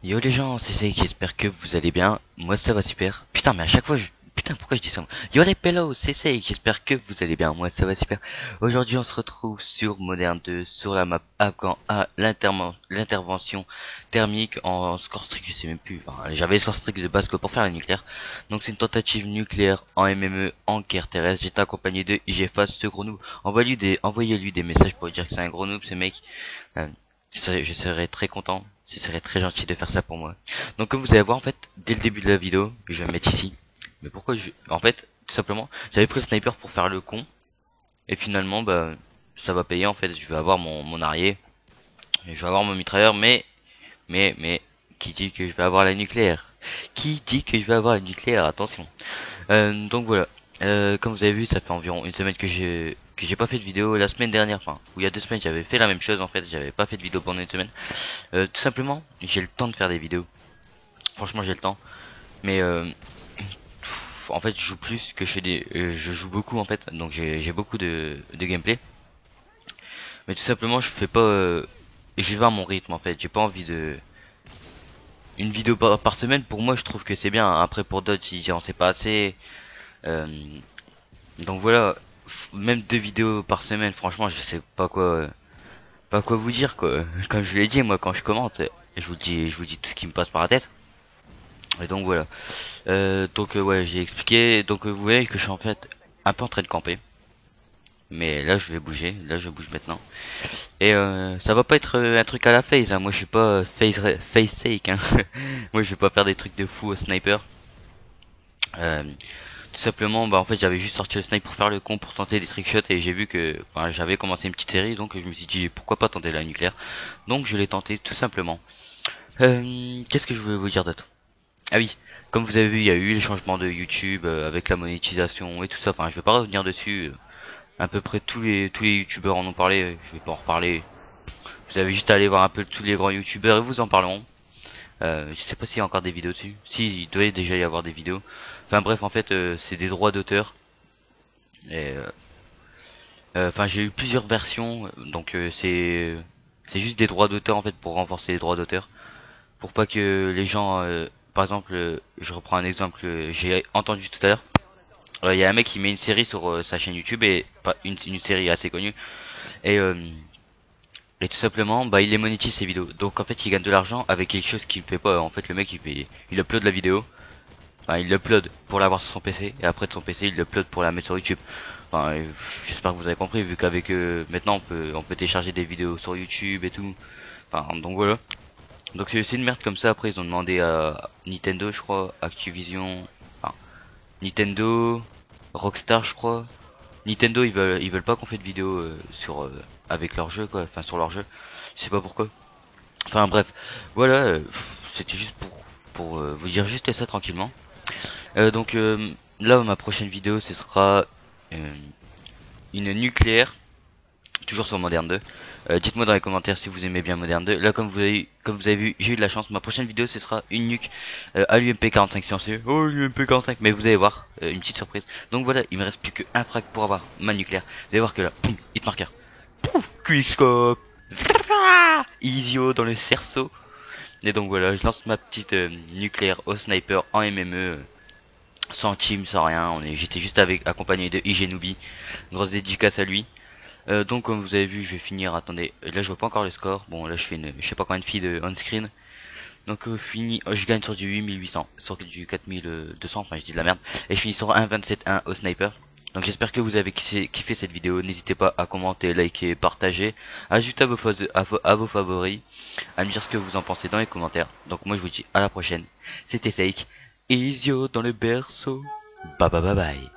Yo les gens, c'est Seik, j'espère que vous allez bien. Moi ça va super. Putain mais à chaque fois Putain pourquoi je dis ça moi. Yo les pelos, c'est Seik, j'espère que vous allez bien. Moi ça va super. Aujourd'hui on se retrouve sur Modern 2, sur la map Afghan A, l'intervention thermique en score strict, je sais même plus. Enfin, j'avais score strict de base que pour faire la nucléaire. Donc c'est une tentative nucléaire en MME, en guerre terrestre. J'étais accompagné de IGFAS, ce gros noob. Envoyez-lui des messages pour lui dire que c'est un gros noob ce mec. Je serais très content, ce serait très gentil de faire ça pour moi. Donc comme vous allez voir en fait, dès le début de la vidéo, je vais me mettre ici. Mais pourquoi en fait, tout simplement, j'avais pris le sniper pour faire le con. Et finalement, bah, ça va payer en fait, je vais avoir mon arrière. Je vais avoir mon mitrailleur, mais, qui dit que je vais avoir la nucléaire? Qui dit que je vais avoir la nucléaire? Attention. Donc voilà. Comme vous avez vu, ça fait environ une semaine que j'ai pas fait de vidéo. La semaine dernière, enfin, ou il y a 2 semaines, j'avais fait la même chose en fait. J'avais pas fait de vidéo pendant une semaine. Tout simplement, j'ai le temps de faire des vidéos. Franchement, j'ai le temps. Mais en fait, je joue plus que je joue beaucoup en fait. Donc j'ai beaucoup de gameplay. Mais tout simplement, je fais pas. Je vais à mon rythme en fait. J'ai pas envie de une vidéo par semaine. Pour moi, je trouve que c'est bien. Après, pour d'autres, ils diront c'est pas assez. Euh, donc voilà, même 2 vidéos par semaine, franchement, je sais pas quoi vous dire quoi. Comme je l'ai dit, moi quand je commente, je vous dis tout ce qui me passe par la tête. Et donc voilà. Ouais, j'ai expliqué. Donc vous voyez que je suis en fait un peu en train de camper. Mais là je vais bouger, là je bouge maintenant. Et ça va pas être un truc à la FaZe, hein. Moi je suis pas face sake, hein. Moi je vais pas faire des trucs de fou au sniper. Euh, Tout simplement, bah en fait j'avais juste sorti le snipe pour faire le con, pour tenter des trickshots, et j'ai vu que, enfin j'avais commencé une petite série, donc je me suis dit pourquoi pas tenter la nucléaire. Donc je l'ai tenté tout simplement. Qu'est-ce que je voulais vous dire d'autre? Ah oui, comme vous avez vu, il y a eu les changements de YouTube avec la monétisation et tout ça. Enfin je vais pas revenir dessus. À peu près tous les youtubeurs en ont parlé. Je vais pas en reparler. Vous avez juste à aller voir un peu tous les grands youtubeurs et vous en parleront. Je sais pas s'il y a encore des vidéos dessus. Si, il doit déjà y avoir des vidéos. Enfin bref, en fait, c'est des droits d'auteur. Et enfin, j'ai eu plusieurs versions. Donc c'est juste des droits d'auteur en fait pour renforcer les droits d'auteur, pour pas que les gens, par exemple, je reprends un exemple. J'ai entendu tout à l'heure. Il y a un mec qui met une série sur sa chaîne YouTube, et pas une série assez connue. Et tout simplement, bah il les monétise ses vidéos. Donc en fait, il gagne de l'argent avec quelque chose qu'il fait pas. En fait, le mec il upload la vidéo. Enfin, il l'upload pour l'avoir sur son PC, et après de son PC, il l'upload pour la mettre sur YouTube. Enfin, j'espère que vous avez compris, vu qu'avec maintenant on peut télécharger des vidéos sur YouTube et tout. Enfin, donc voilà. Donc c'est une merde comme ça. Après, ils ont demandé à Nintendo, je crois, Activision, enfin Nintendo, Rockstar, je crois. Nintendo, ils veulent pas qu'on fait de vidéos sur avec leur jeu quoi, enfin sur leur jeu. Je sais pas pourquoi. Enfin bref, voilà, c'était juste pour vous dire juste ça tranquillement. Donc là, ma prochaine vidéo, ce sera euh, une nucléaire, toujours sur Modern 2. Dites-moi dans les commentaires si vous aimez bien Modern 2. Là, comme vous avez vu, j'ai eu de la chance. Ma prochaine vidéo, ce sera une nuque à l'UMP 45 silencieux. Oh, l'UMP 45, mais vous allez voir, une petite surprise. Donc voilà, il me reste plus qu'un frag pour avoir ma nucléaire. Vous allez voir que là, poum, hit marker. Pouf, quickscope. Isio dans le cerceau. Et donc voilà, je lance ma petite nucléaire au sniper en MME. Sans team, sans rien, j'étais juste accompagné de IG Noobi. Grosse dédicace à lui. Donc comme vous avez vu, je vais finir, attendez, là je vois pas encore le score. Bon là je fais je sais pas combien de filles de on screen. Donc je gagne sur du 8800, sur du 4200, enfin je dis de la merde. Et je finis sur un 27-1 au sniper. Donc j'espère que vous avez kiffé cette vidéo. N'hésitez pas à commenter, liker, partager, ajouter à vos favoris, à me dire ce que vous en pensez dans les commentaires. Donc moi je vous dis à la prochaine. C'était Seik, Isio dans le berceau. Bye bye bye bye.